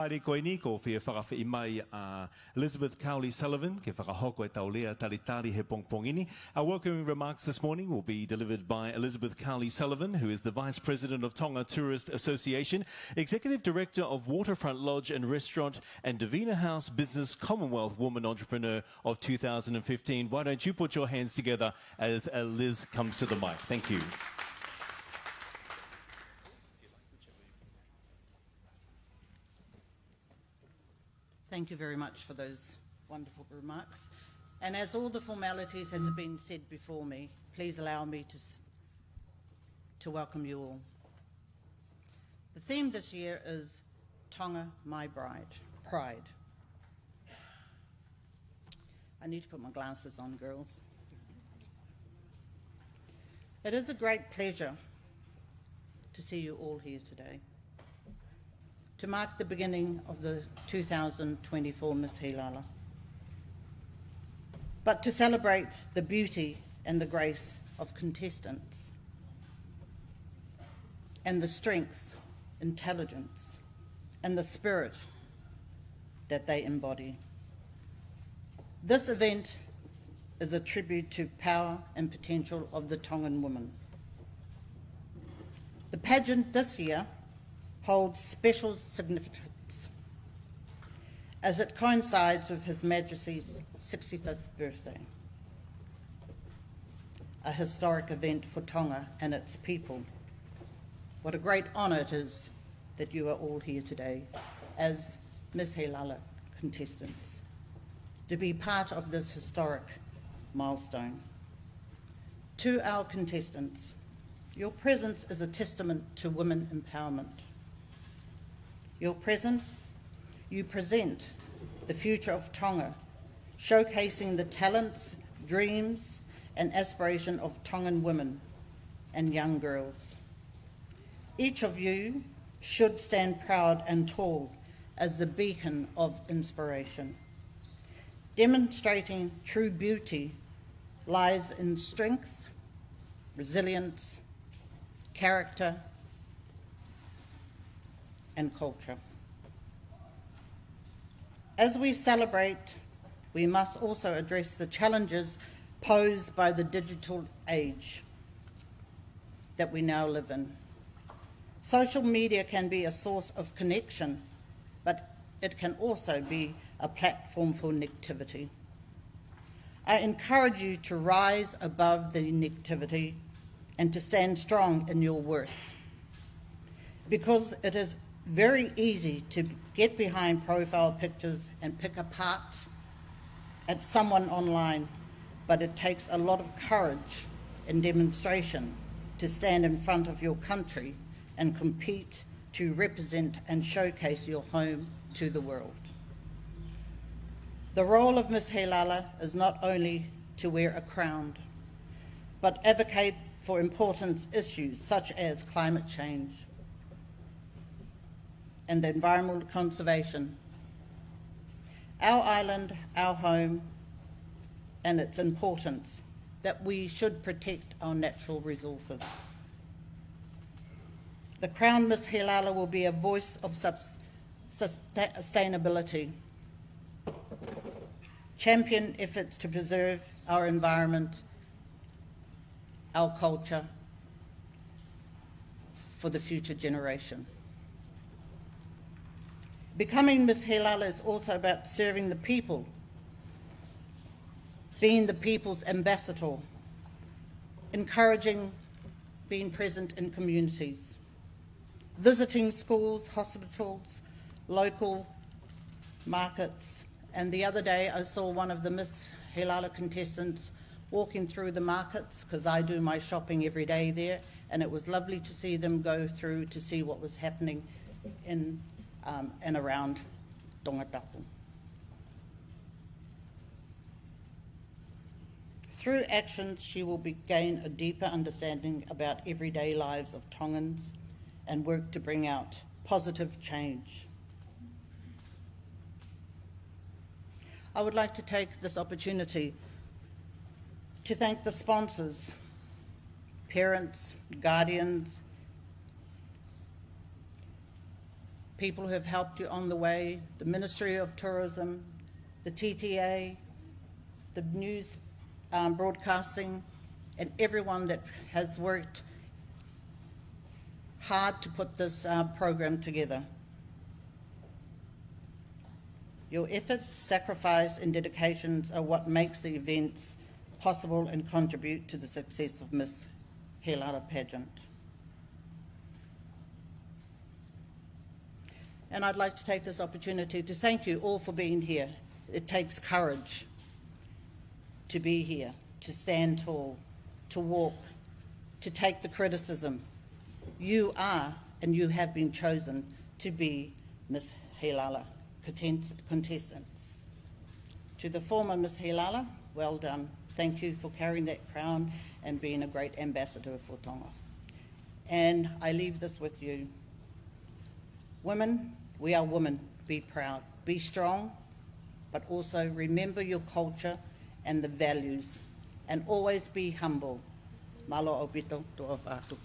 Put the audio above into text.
Haere koe ni ko whia whakawhi mai Elizabeth Cowley Sullivan, ke whakahoko e taulea taritari he pongpongini. Our welcoming remarks this morning will be delivered by Elizabeth Cowley Sullivan, who is the Vice President of Tonga Tourist Association, Executive Director of Waterfront Lodge and Restaurant, and Davina House Business Commonwealth Woman Entrepreneur of 2015. Why don't you put your hands together as Liz comes to the mic. Thank you. Thank you very much for those wonderful remarks. And as all the formalities have been said before me, please allow me to welcome you all. The theme this year is Tonga, My Pride. I need to put my glasses on, girls. It is a great pleasure to see you all here today, to mark the beginning of the 2024 Miss Heilala, but to celebrate the beauty and the grace of contestants and the strength, intelligence, and the spirit that they embody. This event is a tribute to power and potential of the Tongan woman. The pageant this year holds special significance as it coincides with His Majesty's 65th birthday, a historic event for Tonga and its people. What a great honour it is that you are all here today as Miss Heilala contestants, to be part of this historic milestone. To our contestants, your presence is a testament to women empowerment. Your presence, you present the future of Tonga, showcasing the talents, dreams, and aspiration of Tongan women and young girls. Each of you should stand proud and tall as the beacon of inspiration. Demonstrating true beauty lies in strength, resilience, character, and culture. As we celebrate, we must also address the challenges posed by the digital age that we now live in. Social media can be a source of connection, but it can also be a platform for negativity. I encourage you to rise above the negativity and to stand strong in your worth, because it is very easy to get behind profile pictures and pick apart at someone online, but it takes a lot of courage and demonstration to stand in front of your country and compete to represent and showcase your home to the world. The role of Miss Heilala is not only to wear a crown, but advocate for important issues such as climate change and environmental conservation, our island, our home, and its importance that we should protect our natural resources. The Crown Miss Heilala will be a voice of sustainability, champion efforts to preserve our environment, our culture for the future generation. Becoming Miss Heilala is also about serving the people, being the people's ambassador, encouraging being present in communities, visiting schools, hospitals, local markets. And the other day I saw one of the Miss Heilala contestants walking through the markets, because I do my shopping every day there, and it was lovely to see them go through to see what was happening in and around Tonga. Through actions, she will gain a deeper understanding about everyday lives of Tongans and work to bring out positive change. I would like to take this opportunity to thank the sponsors, parents, guardians, people who have helped you on the way, the Ministry of Tourism, the TTA, the news broadcasting, and everyone that has worked hard to put this program together. Your efforts, sacrifice and dedications are what makes the events possible and contribute to the success of Miss Heilala Pageant. And I'd like to take this opportunity to thank you all for being here. It takes courage to be here, to stand tall, to walk, to take the criticism. You are and you have been chosen to be Miss Heilala contestants. To the former Miss Heilala, well done. Thank you for carrying that crown and being a great ambassador for Tonga. And I leave this with you. Women, we are women. Be proud, be strong, but also remember your culture and the values, and always be humble. Malo o bito to o whātu.